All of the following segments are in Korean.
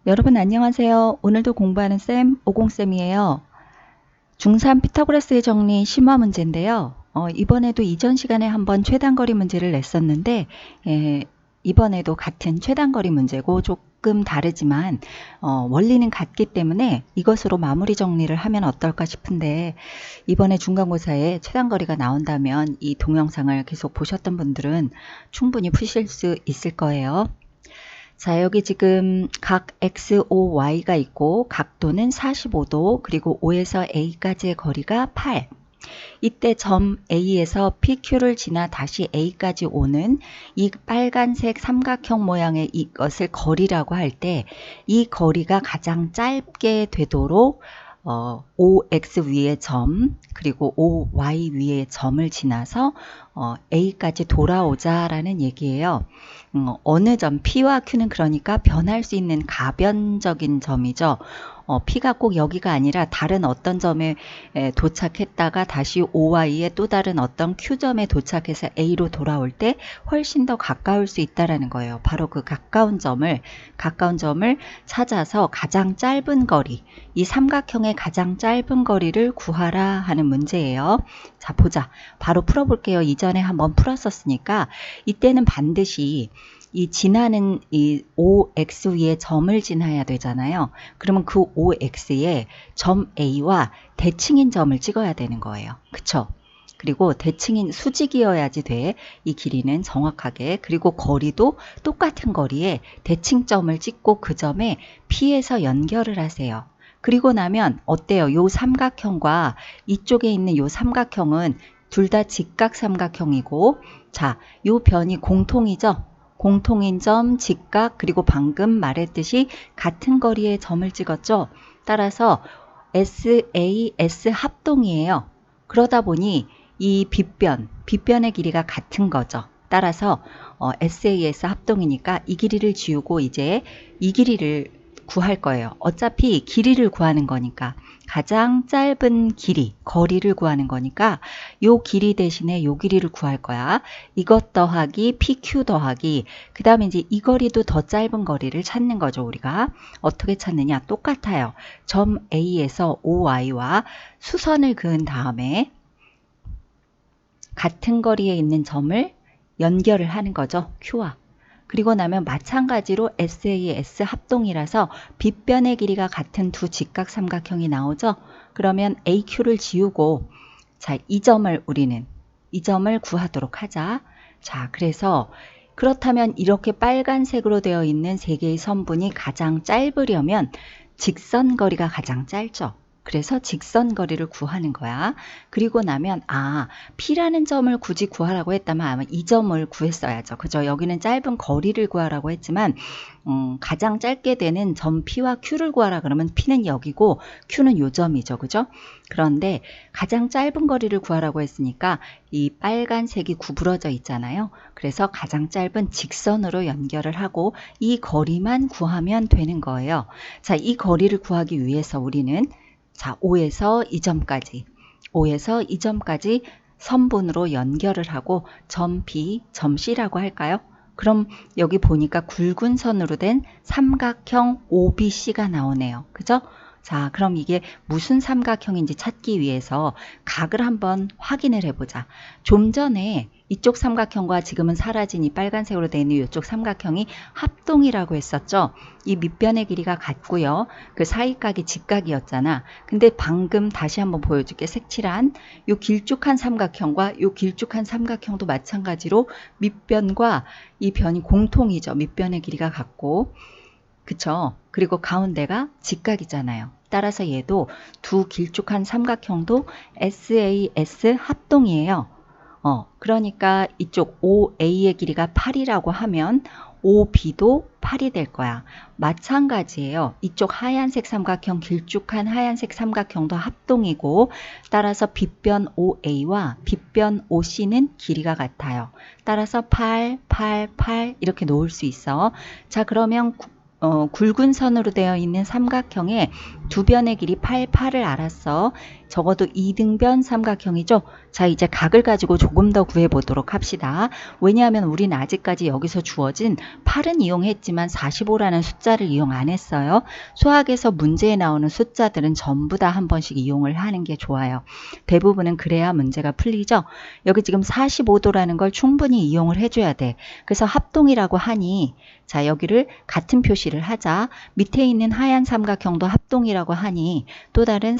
여러분 안녕하세요. 오늘도 공부하는 쌤, 오공쌤이에요. 중3 피타고라스의 정리 심화 문제인데요. 이번에도 이전 시간에 한번 최단거리 문제를 냈었는데 이번에도 같은 최단거리 문제고 조금 다르지만 원리는 같기 때문에 이것으로 마무리 정리를 하면 어떨까 싶은데 이번에 중간고사에 최단거리가 나온다면 이 동영상을 계속 보셨던 분들은 충분히 푸실 수 있을 거예요. 자, 여기 지금 각 x, o, y가 있고 각도는 45도 그리고 O에서 A까지의 거리가 8. 이때 점 A에서 PQ를 지나 다시 A까지 오는 이 빨간색 삼각형 모양의 이것을 거리라고 할 때 이 거리가 가장 짧게 되도록 OX 위의 점 그리고 OY 위의 점을 지나서 A까지 돌아오자라는 얘기예요. 어느 점 P와 Q는 그러니까 변할 수 있는 가변적인 점이죠. P가 꼭 여기가 아니라 다른 어떤 점에 도착했다가 다시 OY의 또 다른 어떤 Q점에 도착해서 A로 돌아올 때 훨씬 더 가까울 수 있다라는 거예요. 바로 그 가까운 점을 찾아서 가장 짧은 거리, 이 삼각형의 가장 짧은 거리를 구하라 하는 문제예요. 자, 보자. 바로 풀어볼게요. 이전에 한번 풀었었으니까 이때는 반드시 이 지나는 이 OX 위에 점을 지나야 되잖아요. 그러면 그 OX에 점 A와 대칭인 점을 찍어야 되는 거예요. 그쵸? 그리고 대칭인 수직이어야지 돼. 이 길이는 정확하게. 그리고 거리도 똑같은 거리에 대칭점을 찍고 그 점에 P에서 연결을 하세요. 그리고 나면 어때요? 요 삼각형과 이쪽에 있는 요 삼각형은 둘 다 직각 삼각형이고 자, 요 변이 공통이죠? 공통인 점, 직각, 그리고 방금 말했듯이 같은 거리의 점을 찍었죠? 따라서 SAS 합동이에요. 그러다 보니 이 빗변의 길이가 같은 거죠. 따라서 SAS 합동이니까 이 길이를 지우고 이제 이 길이를 구할 거예요. 어차피 길이를 구하는 거니까 가장 짧은 길이, 거리를 구하는 거니까 요 길이 대신에 요 길이를 구할 거야. 이것 더하기 PQ 더하기 그 다음에 이제 이 거리도 더 짧은 거리를 찾는 거죠. 우리가 어떻게 찾느냐 똑같아요. 점 A에서 OY와 수선을 그은 다음에 같은 거리에 있는 점을 연결을 하는 거죠. Q와. 그리고 나면 마찬가지로 SAS 합동이라서 빗변의 길이가 같은 두 직각 삼각형이 나오죠. 그러면 AQ를 지우고 자, 이 점을 구하도록 하자. 자, 그래서 그렇다면 이렇게 빨간색으로 되어 있는 세 개의 선분이 가장 짧으려면 직선 거리가 가장 짧죠. 그래서 직선 거리를 구하는 거야. 그리고 나면 P라는 점을 굳이 구하라고 했다면 아마 이 점을 구했어야죠. 그죠? 여기는 짧은 거리를 구하라고 했지만 가장 짧게 되는 점 P와 Q를 구하라 그러면 P는 여기고 Q는 요 점이죠. 그죠? 그런데 가장 짧은 거리를 구하라고 했으니까 이 빨간색이 구부러져 있잖아요. 그래서 가장 짧은 직선으로 연결을 하고 이 거리만 구하면 되는 거예요. 자, 이 거리를 구하기 위해서 우리는 자, O에서 이 점까지 선분으로 연결을 하고 점 B, 점 C라고 할까요? 그럼 여기 보니까 굵은 선으로 된 삼각형 OBC가 나오네요. 그죠? 자, 그럼 이게 무슨 삼각형인지 찾기 위해서 각을 한번 확인을 해보자. 좀 전에 이쪽 삼각형과 지금은 사라진 이 빨간색으로 되어 있는 이쪽 삼각형이 합동이라고 했었죠. 이 밑변의 길이가 같고요. 그 사이각이 직각이었잖아. 근데 방금 다시 한번 보여줄게. 색칠한 요 길쭉한 삼각형과 요 길쭉한 삼각형도 마찬가지로 밑변과 이 변이 공통이죠. 밑변의 길이가 같고 그쵸? 그리고 가운데가 직각이잖아요. 따라서 얘도 두 길쭉한 삼각형도 SAS 합동이에요. 그러니까 이쪽 OA의 길이가 8이라고 하면 OB도 8이 될 거야. 마찬가지예요. 이쪽 하얀색 삼각형, 길쭉한 하얀색 삼각형도 합동이고 따라서 빗변 OA와 빗변 OC는 길이가 같아요. 따라서 8, 8, 8 이렇게 놓을 수 있어. 자, 그러면 굵은 선으로 되어 있는 삼각형의 두 변의 길이 8, 8을 알았어. 적어도 2등변 삼각형이죠. 자, 이제 각을 가지고 조금 더 구해보도록 합시다. 왜냐하면 우리는 아직까지 여기서 주어진 8은 이용했지만 45라는 숫자를 이용 안 했어요. 수학에서 문제에 나오는 숫자들은 전부 다 한 번씩 이용을 하는 게 좋아요. 대부분은 그래야 문제가 풀리죠. 여기 지금 45도라는 걸 충분히 이용을 해줘야 돼. 그래서 합동이라고 하니 자, 여기를 같은 표시를 하자. 밑에 있는 하얀 삼각형도 합동이라고 하니 또 다른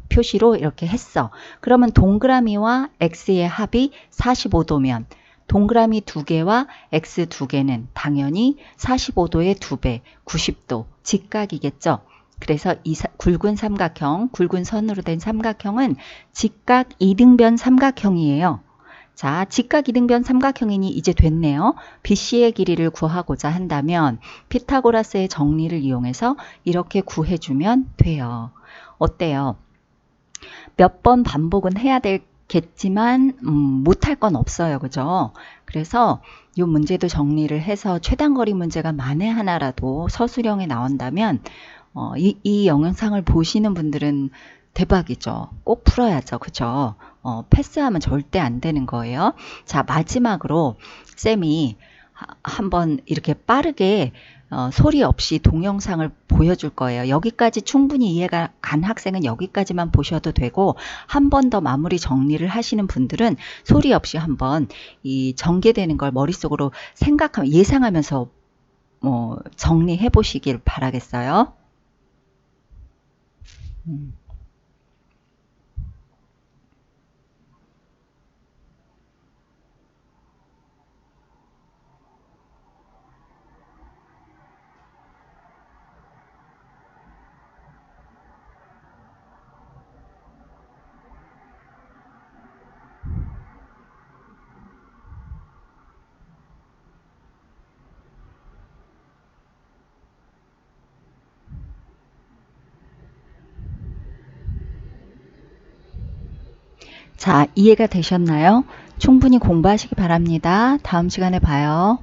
표시로 이렇게 했어. 그러면 동그라미와 x의 합이 45도면 동그라미 2개와 x 2개는 당연히 45도의 2배, 90도, 직각이겠죠. 그래서 이 굵은 삼각형, 굵은 선으로 된 삼각형은 직각 이등변 삼각형이에요. 자, 직각 이등변 삼각형이니 이제 됐네요. BC의 길이를 구하고자 한다면 피타고라스의 정리를 이용해서 이렇게 구해주면 돼요. 어때요? 몇 번 반복은 해야 되겠지만 못할 건 없어요. 그죠? 그래서 이 문제도 정리를 해서 최단거리 문제가 만에 하나라도 서술형에 나온다면 이 영상을 보시는 분들은 대박이죠. 꼭 풀어야죠. 그죠? 패스하면 절대 안 되는 거예요. 자, 마지막으로 쌤이 한번 이렇게 빠르게 소리 없이 동영상을 보여줄 거예요. 여기까지 충분히 이해가 간 학생은 여기까지만 보셔도 되고 한 번 더 마무리 정리를 하시는 분들은 소리 없이 한번 이 전개되는 걸 머릿속으로 생각하면 예상하면서 정리해 보시길 바라겠어요. 자, 이해가 되셨나요? 충분히 공부하시기 바랍니다. 다음 시간에 봐요.